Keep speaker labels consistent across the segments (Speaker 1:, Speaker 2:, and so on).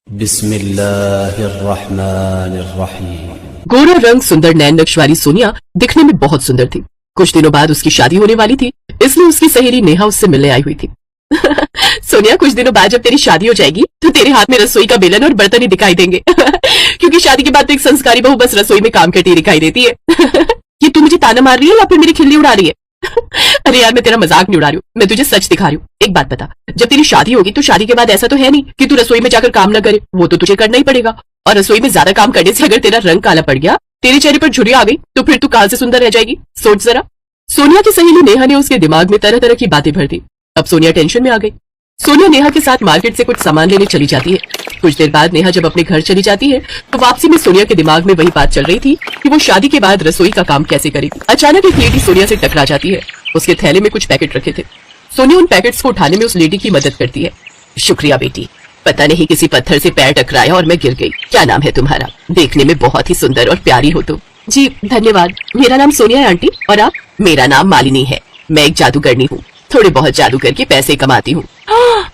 Speaker 1: बिस्मिल्लाहिर्रहमानिर्रहीम।
Speaker 2: गोरा रंग सुंदर नैन नक्श वाली सोनिया दिखने में बहुत सुंदर थी। कुछ दिनों बाद उसकी शादी होने वाली थी, इसलिए उसकी सहेली नेहा उससे मिलने आई हुई थी। सोनिया, कुछ दिनों बाद जब तेरी शादी हो जाएगी तो तेरे हाथ में रसोई का बेलन और बर्तन ही दिखाई देंगे। क्योंकि शादी के बाद तो एक संस्कारी बहू बस रसोई में काम करती दिखाई देती है। ये तू मुझे ताना मार रही है या फिर मेरी खिल्ली उड़ा रही है? अरे यार, मैं तेरा मजाक नहीं उड़ा रही हूँ, मैं तुझे सच दिखा रही हूँ। एक बात बता, जब तेरी शादी होगी तो शादी के बाद ऐसा तो है नहीं कि तू रसोई में जाकर काम ना करे, वो तो तुझे करना ही पड़ेगा। और रसोई में ज्यादा काम करने से अगर तेरा रंग काला पड़ गया, तेरे चेहरे पर झुर्रियां आ गई, तो फिर तू काल से सुंदर रह जाएगी। सोच जरा। सोनिया की सहेली नेहा ने उसके दिमाग में तरह तरह की बातें भर दी। अब सोनिया टेंशन में आ गई। सोनिया नेहा के साथ मार्केट से कुछ सामान लेने चली जाती है। कुछ देर बाद नेहा जब अपने घर चली जाती है तो वापसी में सोनिया के दिमाग में वही बात चल रही थी कि वो शादी के बाद रसोई का काम कैसे करेगी। अचानक एक लेडी सोनिया से टकरा जाती है। उसके थैले में कुछ पैकेट रखे थे। सोनिया उन पैकेट्स को उठाने में उस लेडी की मदद करती है। शुक्रिया बेटी, पता नहीं किसी पत्थर से पैर टकराया और मैं गिर गई। क्या नाम है तुम्हारा? देखने में बहुत ही सुंदर और प्यारी हो तुम। जी धन्यवाद, मेरा नाम सोनिया है आंटी। और आप? मेरा नाम मालिनी है, मैं एक जादूगरनी हूँ। थोड़े बहुत जादू करके पैसे कमाती हूँ।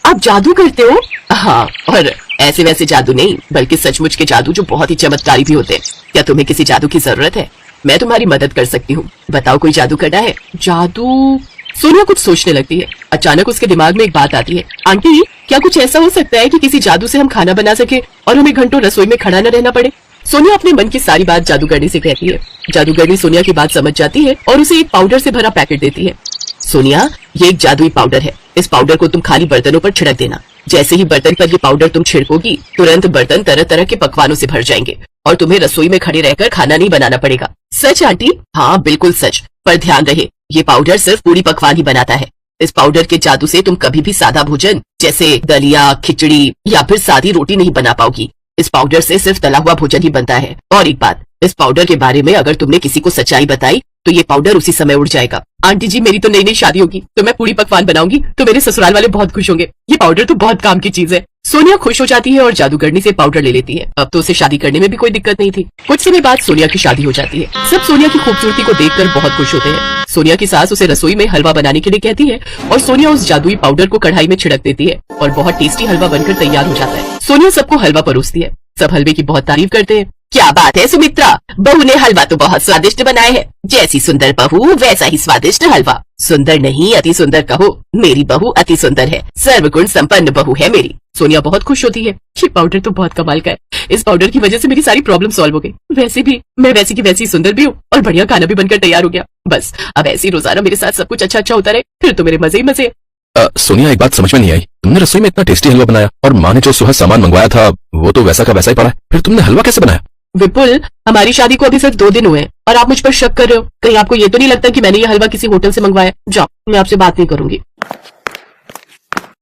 Speaker 2: आप जादू करते हो? हाँ, और ऐसे वैसे जादू नहीं, बल्कि सचमुच के जादू जो बहुत ही चमत्कारी भी होते हैं। क्या तुम्हें किसी जादू की जरूरत है? मैं तुम्हारी मदद कर सकती हूँ। बताओ, कोई जादू करना है? जादू? सोनिया कुछ सोचने लगती है। अचानक उसके दिमाग में एक बात आती है। आंटी, क्या कुछ ऐसा हो सकता है कि किसी जादू से हम खाना बना सके और हमें घंटों रसोई में खड़ा न रहना पड़े? सोनिया अपने मन की सारी बात जादूगरनी से कहती है। जादूगरनी सोनिया की बात समझ जाती है और उसे एक पाउडर से भरा पैकेट देती है। सोनिया, ये एक जादुई पाउडर है। इस पाउडर को तुम खाली बर्तनों पर छिड़क देना। जैसे ही बर्तन पर ये पाउडर तुम छिड़कोगी, तुरंत बर्तन तरह तरह के पकवानों से भर जाएंगे और तुम्हें रसोई में खड़े रहकर खाना नहीं बनाना पड़ेगा। सच आंटी? हाँ बिल्कुल सच, पर ध्यान रहे, ये पाउडर सिर्फ पूरी पकवान ही बनाता है। इस पाउडर के जादू से तुम कभी भी सादा भोजन जैसे दलिया, खिचड़ी या फिर सादी रोटी नहीं बना पाओगी। इस पाउडर से सिर्फ तला हुआ भोजन ही बनता है। और एक बात, इस पाउडर के बारे में अगर तुमने किसी को सच्चाई बताई तो ये पाउडर उसी समय उड़ जाएगा। आंटी जी, मेरी तो नई नई शादी होगी तो मैं पूरी पकवान बनाऊंगी तो मेरे ससुराल वाले बहुत खुश होंगे। ये पाउडर तो बहुत काम की चीज है। सोनिया खुश हो जाती है और जादूगरनी से पाउडर ले लेती है। अब तो उसे शादी करने में भी कोई दिक्कत नहीं थी। कुछ समय बाद सोनिया की शादी हो जाती है। सब सोनिया की खूबसूरती को देखकर बहुत खुश होते हैं। सोनिया की सास उसे रसोई में हलवा बनाने के लिए कहती है और सोनिया उस जादुई पाउडर को कढ़ाई में छिड़क देती है और बहुत टेस्टी हलवा बनकर तैयार हो जाता है। सोनिया सबको हलवा परोसती है। सब हलवे की बहुत तारीफ करते हैं। क्या बात है सुमित्रा, बहू ने हलवा तो बहुत स्वादिष्ट बनाया है। जैसी सुंदर बहू वैसा ही स्वादिष्ट हलवा। सुंदर नहीं, अति सुंदर कहो। मेरी बहू अति सुंदर है, सर्वगुण संपन्न बहू है मेरी। सोनिया बहुत खुश होती है। ये पाउडर तो बहुत कमाल का है। इस पाउडर की वजह से मेरी सारी प्रॉब्लम सॉल्व हो गई। वैसे भी मैं वैसी की वैसी सुंदर भी हूँ और बढ़िया खाना भी बनकर तैयार हो गया। बस अब ऐसी रोजाना मेरे साथ सब कुछ अच्छा अच्छा होता रहे, फिर तो मेरे मजे ही मजे।
Speaker 3: सोनिया, एक बात समझ में नहीं आई। तुमने रसोई में इतना टेस्टी हलवा बनाया और माँ ने जो सुबह सामान मंगवाया था वो तो वैसा का वैसा ही पड़ा है, फिर तुमने हलवा कैसे बनाया?
Speaker 2: विपुल, हमारी शादी को अभी सिर्फ 2 दिन हुए हैं और आप मुझ पर शक कर रहे हो। कहीं आपको ये तो नहीं लगता कि मैंने ये हलवा किसी होटल से मंगवाया? जाओ, मैं आपसे बात नहीं करूंगी।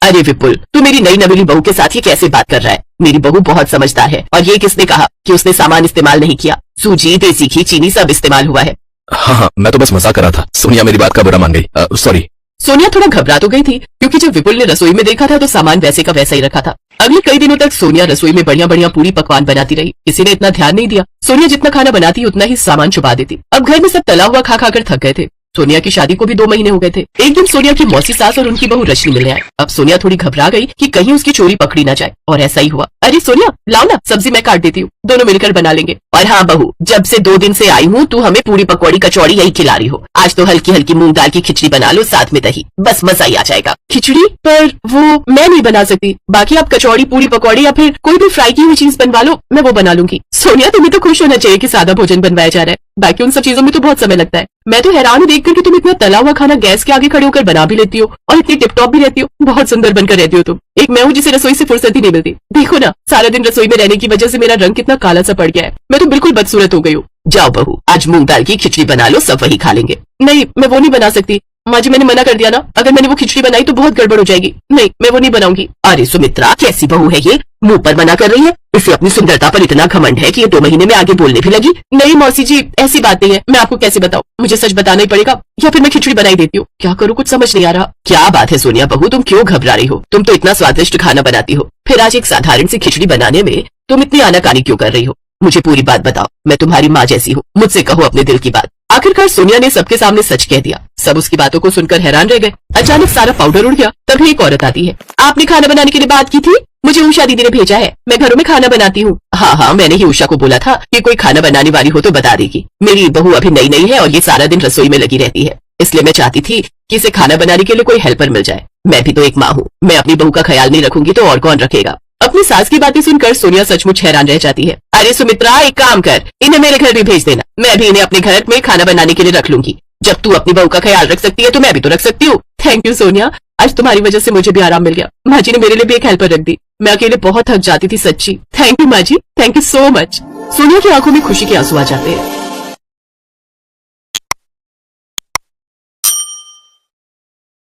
Speaker 2: अरे विपुल, तू मेरी नई नवेली बहू के साथ ये कैसे बात कर रहा है? मेरी बहू बहुत समझदार है और ये किसने कहा कि उसने सामान इस्तेमाल नहीं किया? सूजी, देसी घी, चीनी सब इस्तेमाल हुआ है।
Speaker 3: हाँ, मैं तो बस मजाक कर रहा था। सोनिया मेरी बात का बुरा मान गई, सॉरी।
Speaker 2: सोनिया थोड़ा घबरा तो गई थी क्योंकि जब विपुल ने रसोई में देखा था तो सामान वैसे का वैसा ही रखा था। अगले कई दिनों तक सोनिया रसोई में बढ़िया बढ़िया पूरी पकवान बनाती रही। किसी ने इतना ध्यान नहीं दिया। सोनिया जितना खाना बनाती उतना ही सामान छुपा देती। अब घर में सब तला हुआ खा खाकर थक गए थे। सोनिया की शादी को भी 2 महीने हो गए थे। एक दिन सोनिया की मौसी सास और उनकी बहू रश्मि मिलने आए। अब सोनिया थोड़ी घबरा गई कि कहीं उसकी चोरी पकड़ी ना जाए, और ऐसा ही हुआ। अरे सोनिया, लाओ ना, सब्जी मैं काट देती हूँ, दोनों मिलकर बना लेंगे। और हाँ बहू, जब से 2 दिन से आई हूँ तू हमें पूरी पकौड़ी कचौड़ी यही खिला रही हो। आज तो हल्की हल्की मूंग दाल की खिचड़ी बना लो, साथ में दही, बस मजा ही आ जाएगा। खिचड़ी? पर वो मैं नहीं बना सकती। बाकी आप कचौड़ी, पूरी पकौड़ी या फिर कोई भी फ्राई की हुई चीज बनवा लो, मैं वो बना लूंगी। सोनिया, तुम्हें तो खुश होना चाहिए कि सादा भोजन बनवाया जा रहा है। बाकी उन सब चीजों में तो बहुत समय लगता है। मैं तो हैरान हूँ देखकर कि तुम इतना तला हुआ खाना गैस के आगे खड़े होकर बना भी लेती हो और इतनी टिप टॉप भी रहती हो। बहुत सुंदर बनकर रहती हो तुम। एक मैं हूँ जिसे रसोई से फुर्सत ही नहीं मिलती। देखो ना, सारा दिन रसोई में रहने की वजह से मेरा रंग कितना काला सा पड़ गया है। मैं तो बिल्कुल बदसूरत हो गई हूँ। जाओ बहू, आज मूंग दाल की खिचड़ी बना लो, सब वही खा लेंगे। नहीं, मैं वो नहीं बना सकती। माँ जी, मैंने मना कर दिया ना, अगर मैंने वो खिचड़ी बनाई तो बहुत गड़बड़ हो जाएगी। नहीं, मैं वो नहीं बनाऊंगी। अरे सुमित्रा, कैसी बहू है ये, मुंह पर मना कर रही है? इसे अपनी सुंदरता पर इतना घमंड है कि ये 2 महीने में आगे बोलने भी लगी। नहीं मौसी जी, ऐसी बात नहीं है। मैं आपको कैसे बताऊं? मुझे सच बताना ही पड़ेगा या फिर मैं खिचड़ी बनाई देती हूँ। क्या करूँ, कुछ समझ नहीं आ रहा। क्या बात है सोनिया बहू, तुम क्यों घबरा रही हो? तुम तो इतना स्वादिष्ट खाना बनाती हो, फिर आज एक साधारण सी खिचड़ी बनाने में तुम इतनी आनाकानी क्यों कर रही हो? मुझे पूरी बात बताओ, मैं तुम्हारी माँ जैसी हूँ, मुझसे कहो अपने दिल की बात। आखिरकार सोनिया ने सबके सामने सच कह दिया। सब उसकी बातों को सुनकर हैरान रह गए। अचानक सारा पाउडर उड़ गया। तभी एक औरत आती है। आपने खाना बनाने के लिए बात की थी? मुझे उषा दीदी ने भेजा है, मैं घरों में खाना बनाती हूँ। हाँ हाँ, मैंने ही उषा को बोला था कि कोई खाना बनाने वाली हो तो बता देगी। मेरी बहू अभी नई नई है और ये सारा दिन रसोई में लगी रहती है, इसलिए मैं चाहती थी कि इसे खाना बनाने के लिए कोई हेल्पर मिल जाए। मैं भी तो एक माँ हूँ, मैं अपनी बहू का ख्याल नहीं रखूंगी तो और कौन रखेगा। अपनी सास की बातें सुनकर सोनिया सचमुच हैरान रह जाती है। अरे सुमित्रा, एक काम कर, इन्हें मेरे घर भी भेज देना, मैं भी इन्हें अपने घर में खाना बनाने के लिए रख लूंगी। जब तू अपनी बहू का ख्याल रख सकती है तो मैं भी तो रख सकती हूँ। थैंक यू सोनिया, आज तुम्हारी वजह से मुझे भी आराम मिल गया। माँ जी ने मेरे लिए भी एक हेल्पर रख दी, मैं अकेले बहुत थक जाती थी सच्ची। थैंक यू माँ जी, thank you so much. Sonia की आंखों में खुशी के आंसू आ जाते हैं।